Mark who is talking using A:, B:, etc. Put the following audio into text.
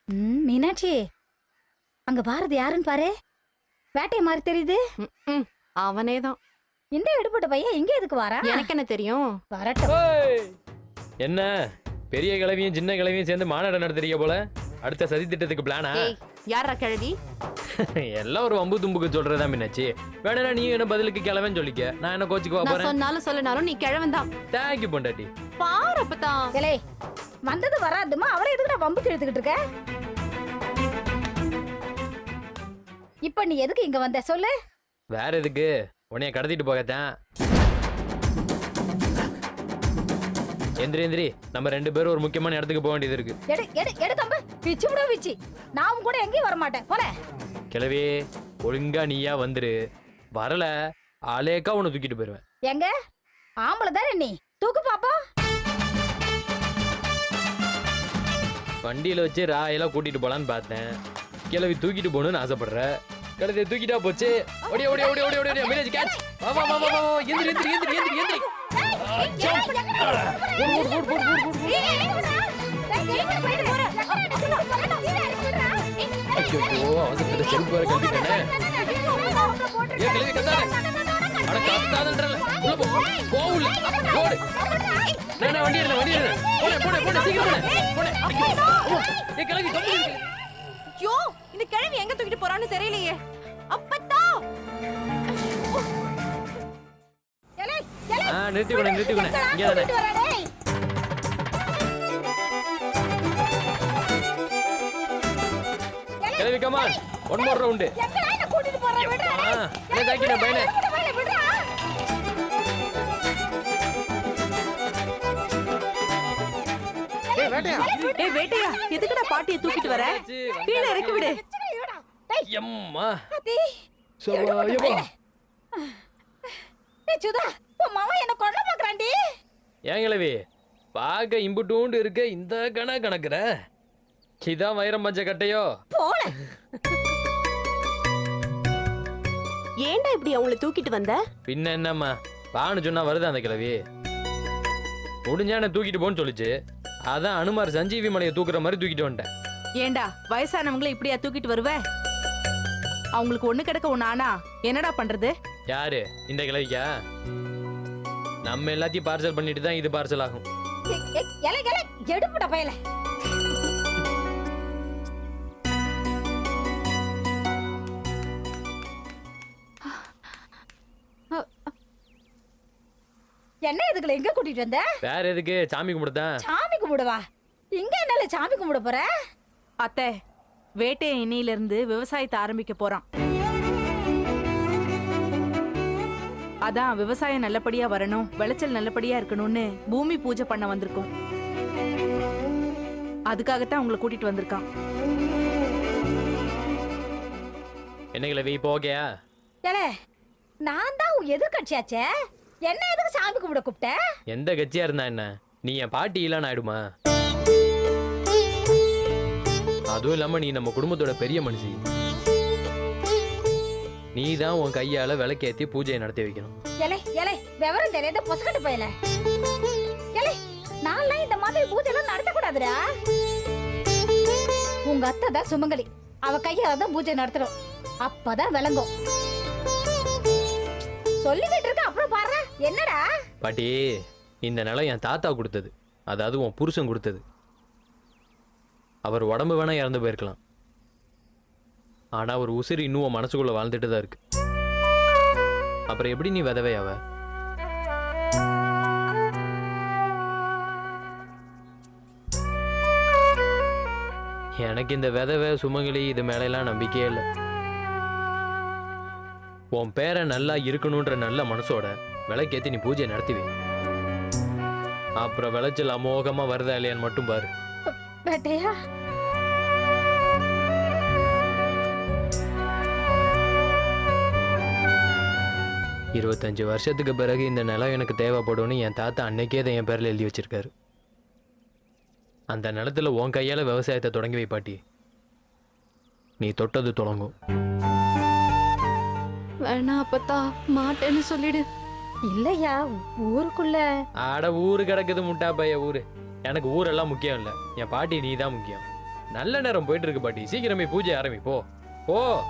A: மீனாட்சி, அங்க பாரதி யாருன்னு பாரு. வேட்டை மாதிரி தெரியுது.
B: அவனேதான்.
A: இந்த எடுபட்ட பையன் இங்க எதுக்கு வாரா?
B: எனக்கு என்ன தெரியும்.
A: வரட்டும்.
C: என்ன பெரிய கிழவியும் சின்ன கிழவியும் சேர்ந்து மாநாடு நடத்துறீங்க போல. அடுத்த சதி திட்டத்துக்கு பிளானா?
B: யாரா கிழவி?
C: எல்லாம் ஒரு வம்பு தும்புக்கு சொல்றதா மீனாட்சி. வேணா நீ என்ன பதிலுக்கு கிழவன் சொல்லிக்க. நான் என்ன கோச்சுக்கு போறேன்.
B: சொன்னாலும் சொல்லனாலும் நீ கிழவன் தான்.
C: தேங்க்யூ பொண்டாட்டி.
B: பாரு அப்பதான்.
A: ஏலே, வந்தது வராதுமா அவளை எதுக்குடா வம்புக்கு எடுத்துக்கிட்டு இருக்க? இப்ப நீ எதுக்கு இங்க வந்த சொல்லு?
C: வேற எதுக்கு? உன்னைய கடத்திட்டு போகத்தான். எந்திரி, நம்ம 2 பேரும் ஒரு முக்கியமான இடத்துக்கு போக வேண்டியது இருக்கு.
A: எடு எடு எடு தம்பு, பிச்சு விட பிச்சு. நான் கூட எங்கேயும் வர மாட்டேன் போல.
C: கிழவி, ஒழுங்கா நீயா வந்துரு. வரல அலேக்கா உன்னை தூக்கிட்டு போயிருவேன்.
A: எங்க ஆம்பளை தானே நீ, தூக்கு பாப்பா.
C: வண்டியில வச்சு ராயெல்லாம் கூட்டிட்டு போலான்னு பார்த்தேன். கிழவி தூக்கிட்டு போகணும்னு ஆசைப்படுற. கழுதை தூக்கிட்டா போச்சு. ஓடியா ஓடியா ஓடியா ஓடியா ஓடியா. மீனாட்சி கேட்ச். வா வா வா வா. எந்திரி எந்திரி எந்திரி எந்திரி எந்திரி. ஐயோ, அவசரத்துல செருப்பு வர கட்டிட்டேனே. ஏ கிழவி கத்தாத. அட கத்தாதன்றல. உள்ள போ. போ உள்ள. ஓடு. நான் வண்டி ஏறல வண்டி ஏறல. போடு போடு போடு சீக்கிரம் போடு. போடு. ஏ கிழவி கம்பி.
B: ஐயோ, இந்த கிழவி எங்க தூக்கிட்டு போறான்னு தெரியலையே. அப்பத்தா.
C: நிறுத்திக்கணும் நிறுத்திக்கணும். இங்க தானே. கிழவி கமான். One more round.
A: எங்கடா என்ன கூட்டிட்டு போற? விடுடா.
C: ஏய் தாக்கின பையனே.
A: விடுடா.
B: ஏய் வேட்டையா, எதுக்குடா பாட்டியை தூக்கிட்டு வர? கீழே இறக்கி விடு.
C: எம்மா.
A: சோயமா. ஏய் சுதா, உன் மாமா என்ன கொல்ல பாக்குறான்டி.
C: ஏன் கிழவி பாக்க இம்புட்டூண்டு இருக்க இந்த கணக்குற? இதான் வைரம் மஞ்ச கட்டையோ?
A: போல.
B: ஏன்டா இப்படி அவங்கள தூக்கிட்டு வந்த?
C: பின்ன என்னம்மா, வான்னு சொன்னா வருது அந்த கிழவி. முடிஞ்சா என்ன தூக்கிட்டு போன்னு சொல்லிச்சு. அதான் அனுமார் சஞ்சீவி மலையை தூக்குற மாதிரி தூக்கிட்டு வந்துட்டேன்.
B: ஏண்டா வயசானவங்களை இப்படியா தூக்கிட்டு வருவ? அவங்களுக்கு ஒண்ணு கிடக்க ஒண்ணு ஆனா என்னடா பண்றது?
C: யாரு இந்த கிழவிக்கா? நம்ம எல்லாத்தையும் பார்சல் பண்ணிட்டு தான் இது பார்சல் ஆகும்.
A: எலை எலை எடுப்புடா பயல. என்ன இதுக்குள்ள எங்க கூட்டிட்டு வந்த?
C: வேற எதுக்கு? சாமி கும்பிடுதான்.
A: சாமி கும்பிடுவா? இங்க என்னால சாமி கும்பிட போற?
B: அத்தை, வேட்டை இன்னையில இருந்து விவசாயத்தை ஆரம்பிக்க போறான். அதான் விவசாயம் நல்லபடியா வரணும், விளைச்சல் நல்லபடியா இருக்கணும்னு பூமி பூஜை பண்ண வந்திருக்கோம். அதுக்காகத்தான் உங்களை கூட்டிட்டு வந்திருக்கான்.
C: என்ன கிழவி இப்போ ஓகேயா?
A: ஏலே, நான் தான் உன் எதிர்கட்சியாச்சே. என்ன எதுக்கு சாமி கும்பிட கூப்பிட்ட?
C: எந்த கட்சியா இருந்தா என்ன, நீ என் பாட்டி இல்லன்னு ஆயிடுமா? அதுவும் இல்லாம நீ நம்ம குடும்பத்தோட பெரிய மனுஷி. நீ தான் உன் கையால விளக்கேத்தி பூஜையை நடத்தி வைக்கணும்.
A: ஏலே ஏலே, விவரம் தெரியாத பொசக்கட்டு போயல. ஏலே, நான்லாம் இந்த மாதிரி பூஜை எல்லாம் நடத்த கூடாதுடா. உங்க அத்தை தான் சுமங்கலி, அவ கையால தான் பூஜை நடத்தணும். அப்பதான் விளங்கும். சொல்லிக்கிட்டு இருக்க, அப்புறம் பாரு என்னடா.
C: பாட்டி, இந்த நிலம் என் தாத்தா கொடுத்தது. அதாவது உன் புருஷன் கொடுத்தது. அவர் உடம்பு வேணா இறந்து போயிருக்கலாம், ஆனா ஒரு உசிறு இன்னும் உன் மனசுக்குள்ள வாழ்ந்துட்டு தான் இருக்கு. அப்புறம் எப்படி நீ விதவையாவ? எனக்கு இந்த விதவை சுமங்கலி இது மேலாம் நம்பிக்கையே இல்லை. உன் பேரை நல்லா இருக்கணும்ன்ற நல்ல மனசோட விளக்கேத்தி நீ பூஜை நடத்திவே. அப்புறம் விளைச்சல் அமோகமா வருதா இல்லையான்னு மட்டும் பாரு.
A: வேட்டையா,
C: இருபத்தஞ்சு வருஷத்துக்கு பிறகு இந்த நிலம் எனக்கு தேவைப்படும்னு என் தாத்தா அன்னைக்கே தான் என் பேர்ல எழுதி வச்சிருக்காரு. அந்த நிலத்துல உன் கையால விவசாயத்தை தொடங்கி வை பாட்டி. நீ தொட்டது தொடங்கும்.
B: வேணா அப்பத்தா, மாட்டேன்னு சொல்லிடு.
A: இல்லையா, ஊருக்குள்ள.
C: ஆட ஊரு கிடக்குது முட்டா பைய ஊரு. எனக்கு ஊரெல்லாம் முக்கியம் இல்லை, என் பாட்டி நீ தான் முக்கியம். நல்ல நேரம் போயிட்டு இருக்கு பாட்டி, சீக்கிரமே பூஜை ஆரம்பி. போ போ.